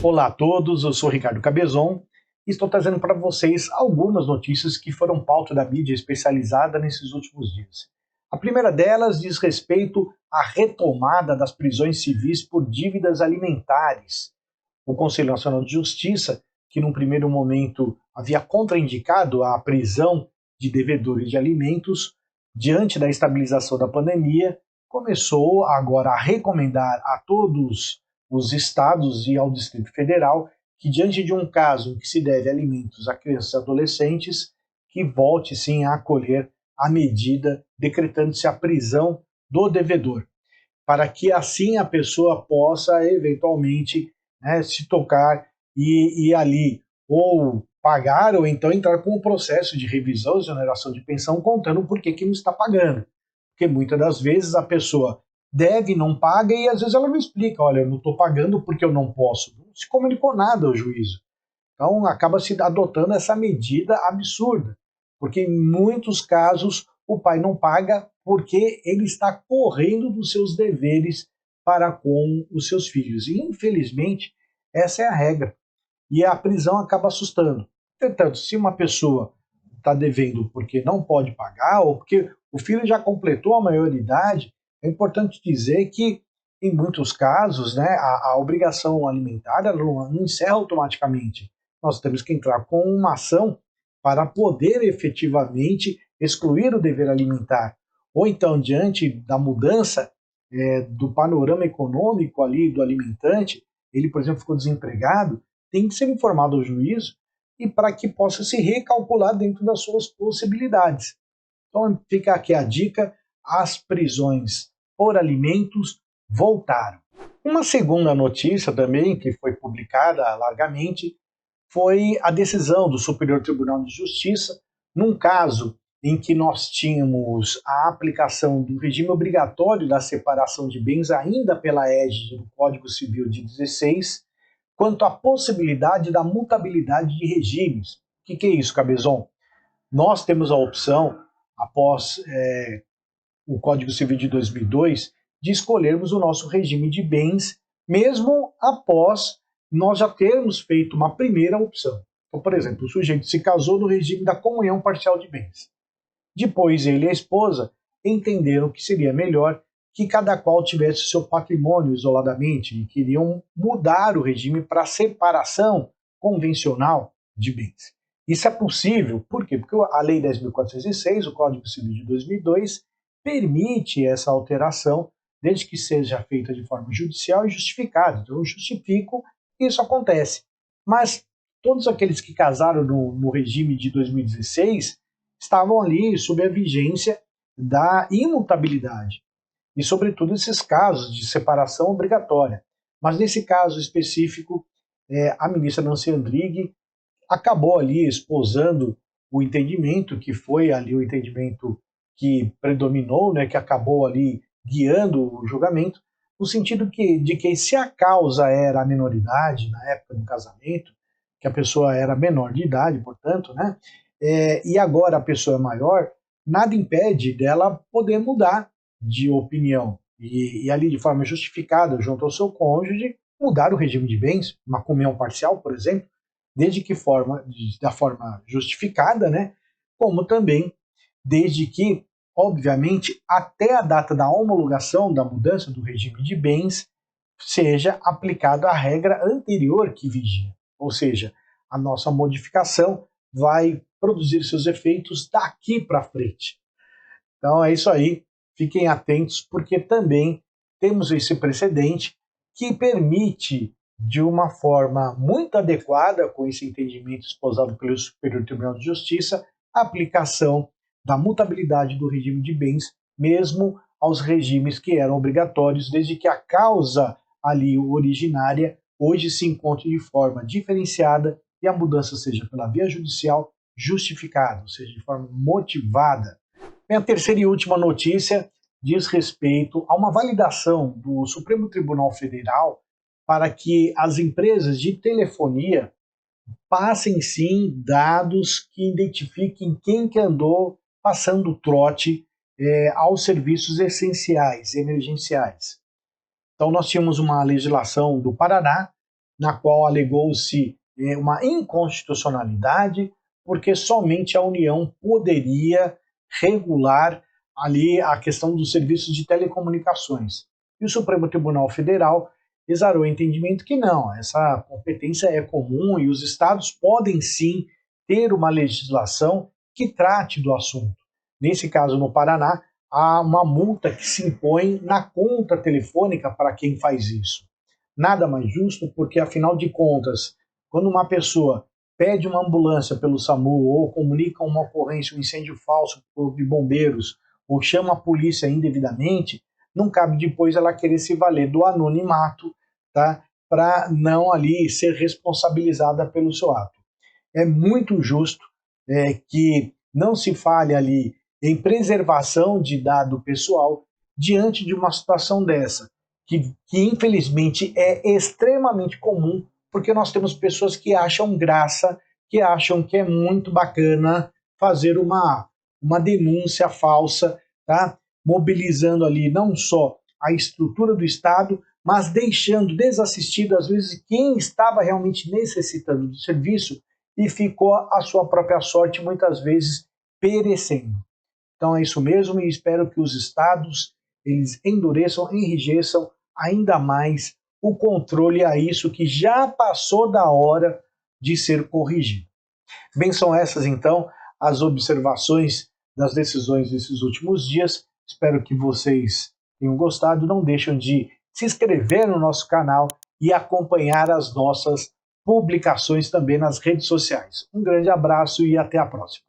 Olá a todos, eu sou Ricardo Cabezon e estou trazendo para vocês algumas notícias que foram pauta da mídia especializada nesses últimos dias. A primeira delas diz respeito à retomada das prisões civis por dívidas alimentares. O Conselho Nacional de Justiça, que num primeiro momento havia contraindicado a prisão de devedores de alimentos, diante da estabilização da pandemia, começou agora a recomendar a todos os estados e ao Distrito Federal que, diante de um caso em que se deve alimentos a crianças e adolescentes, que volte sim a acolher a medida, decretando-se a prisão do devedor, para que assim a pessoa possa eventualmente, se tocar e ali ou pagar ou então entrar com um processo de revisão, exoneração de pensão, contando por que não está pagando. Porque muitas das vezes a pessoa deve e não paga e às vezes ela não explica, olha, eu não estou pagando porque eu não posso. Não se comunicou nada ao juízo. Então acaba se adotando essa medida absurda, porque em muitos casos o pai não paga porque ele está correndo dos seus deveres para com os seus filhos. E infelizmente essa é a regra. E a prisão acaba assustando. Entretanto, se uma pessoa está devendo porque não pode pagar ou porque o filho já completou a maioridade, é importante dizer que, em muitos casos, a obrigação alimentar ela não encerra automaticamente. Nós temos que entrar com uma ação para poder efetivamente excluir o dever alimentar. Ou então, diante da mudança do panorama econômico ali do alimentante, ele, por exemplo, ficou desempregado, tem que ser informado ao juízo e para que possa se recalcular dentro das suas possibilidades. Então fica aqui a dica, as prisões por alimentos voltaram. Uma segunda notícia também, que foi publicada largamente, foi a decisão do Superior Tribunal de Justiça, num caso em que nós tínhamos a aplicação do regime obrigatório da separação de bens ainda pela égide do Código Civil de 16, quanto à possibilidade da mutabilidade de regimes. O que é isso, Cabezon? Nós temos a opção, após o Código Civil de 2002, de escolhermos o nosso regime de bens, mesmo após nós já termos feito uma primeira opção. Então, por exemplo, o sujeito se casou no regime da comunhão parcial de bens. Depois ele e a esposa entenderam que seria melhor que cada qual tivesse seu patrimônio isoladamente e queriam mudar o regime para separação convencional de bens. Isso é possível, por quê? Porque a Lei 10.406, o Código Civil de 2002, permite essa alteração, desde que seja feita de forma judicial e justificada. Então eu justifico que isso acontece. Mas todos aqueles que casaram no regime de 2016 estavam ali sob a vigência da imutabilidade. E, sobretudo, esses casos de separação obrigatória. Mas, nesse caso específico, a ministra Nancy Andrighi acabou ali esposando o entendimento, que foi ali o entendimento que predominou, que acabou ali guiando o julgamento, no sentido de que se a causa era a minoridade, na época do casamento, que a pessoa era menor de idade, portanto, e agora a pessoa é maior, nada impede dela poder mudar de opinião e ali de forma justificada junto ao seu cônjuge mudar o regime de bens, uma comunhão parcial, por exemplo, desde que da forma justificada, como também desde que, obviamente, até a data da homologação da mudança do regime de bens seja aplicada a regra anterior que vigia, ou seja, a nossa modificação vai produzir seus efeitos daqui para frente. Então é isso aí, fiquem atentos, porque também temos esse precedente que permite, de uma forma muito adequada, com esse entendimento esposado pelo Superior Tribunal de Justiça, a aplicação da mutabilidade do regime de bens, mesmo aos regimes que eram obrigatórios, desde que a causa ali originária hoje se encontre de forma diferenciada e a mudança seja pela via judicial justificada, ou seja, de forma motivada. A terceira e última notícia diz respeito a uma validação do Supremo Tribunal Federal para que as empresas de telefonia passem sim dados que identifiquem quem que andou passando trote aos serviços essenciais, emergenciais. Então nós tínhamos uma legislação do Paraná na qual alegou-se uma inconstitucionalidade, porque somente a União poderia regular ali a questão dos serviços de telecomunicações. E o Supremo Tribunal Federal exarou o entendimento que não, essa competência é comum e os estados podem sim ter uma legislação que trate do assunto. Nesse caso, no Paraná, há uma multa que se impõe na conta telefônica para quem faz isso. Nada mais justo, porque afinal de contas, quando uma pessoa pede uma ambulância pelo SAMU ou comunica uma ocorrência, um incêndio falso de bombeiros ou chama a polícia indevidamente, não cabe depois ela querer se valer do anonimato, tá? Para não ali ser responsabilizada pelo seu ato. É muito justo que não se fale ali em preservação de dado pessoal diante de uma situação dessa, que infelizmente é extremamente comum, porque nós temos pessoas que acham graça, que acham que é muito bacana fazer uma denúncia falsa, tá? Mobilizando ali não só a estrutura do Estado, mas deixando desassistido, às vezes, quem estava realmente necessitando do serviço e ficou à sua própria sorte, muitas vezes perecendo. Então é isso mesmo e espero que os estados eles endureçam, enrijeçam ainda mais o controle a isso que já passou da hora de ser corrigido. Bem, são essas então as observações das decisões desses últimos dias. Espero que vocês tenham gostado. Não deixem de se inscrever no nosso canal e acompanhar as nossas publicações também nas redes sociais. Um grande abraço e até a próxima.